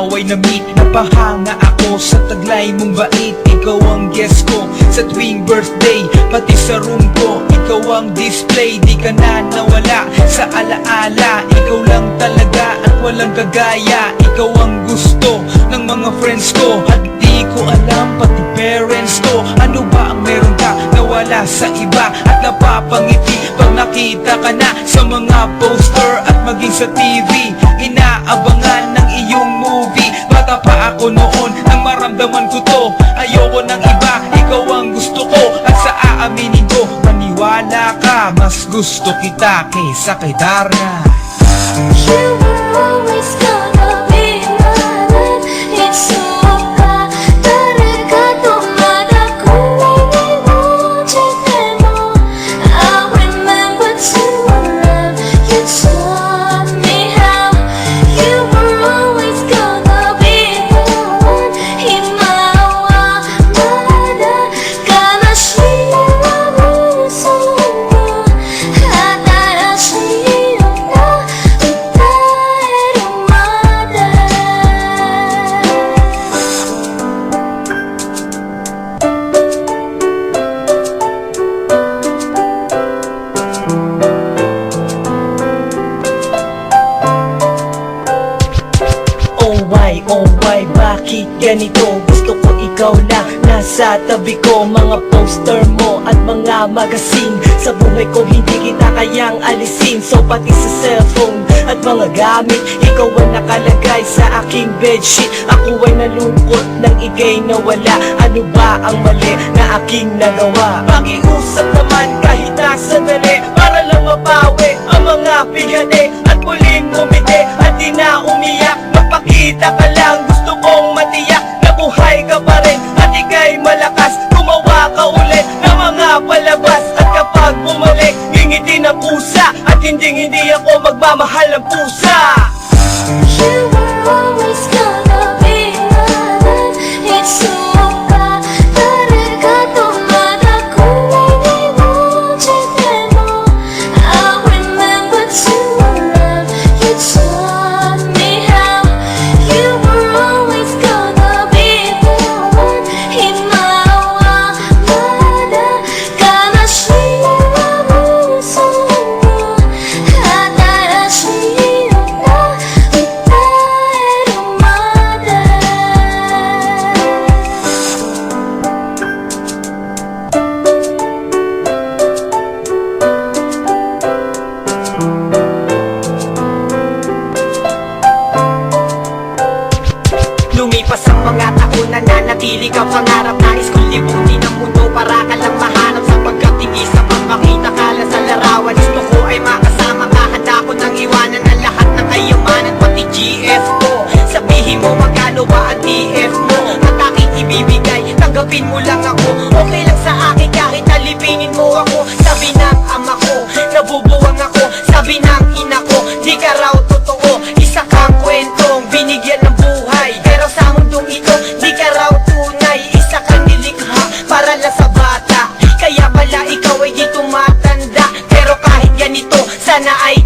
away na meet. Napahanga ako sa taglay mong bait. Ikaw ang guest ko sa tuwing birthday, pati sa room ko. Ikaw ang display, di ka na nawala sa alaala. Ikaw lang talaga at walang kagaya. Ikaw ang gusto ng mga friends ko, at di ko alam pati parents ko. Ano ba ang meron ka na wala sa iba, at napapangiti pag nakita ka na sa mga poster at maging sa TV. Inaabangan ng iyong movie. Bata pa ako noon nang maramdaman ko to. Ayoko ng iba, ikaw ang gusto ko. At sa aaminin ko, maniwala ka, mas gusto kita kaysa kay Darna. You were always gonna be mine. It's so Oh why, bakit ganito? Gusto ko ikaw lang nasa tabi ko. Mga poster mo at mga magazine, sa buhay ko hindi kita kayang alisin. So pati sa cellphone at mga gamit, ikaw ang nakalagay sa aking bedsheet. Ako ay nalungkot nang ika'y nawala. Ano ba ang mali na aking nagawa? Pakiusap naman kahit na sandali, para lang mapawi ang mga bigane at muling umiti at di na umiyak. Magpakita ka lang, gusto kong matiyak na buhay ka pa rin at ika'y malakas. Gumawa ka ulit ng mga palabas, at kapag bumalik, ngingiti na pusa, at hindi ako magmamahal ng pusa. You were always gonna be mine. It's so Lumipas ang mga taon, nananatili ka pangarap. Nais kong libutin ang mundo para ka lang mahanap. Sapagkat tigis sa pagmakita ka lang sa larawan. Gusto ko ay makasama ka, handa ko nang iwanan ang lahat ng kayamanan, pati GF ko. Sabihin mo magkano ba ang TF mo, at aking ibibigay, tanggapin mo lang ako. Okay lang sa akin kahit alipinin mo ako. Sabi ng ama ko, nabubuwang ako. Sabi ng ina ko, di ka raw totoo. Isa kang kwentong binigyan ng buhay, pero sa mundong ito, di ka raw tunay. Isa kang nilikha para lang sa bata, kaya pala ikaw ay di tumatanda. Pero kahit ganito, sana ay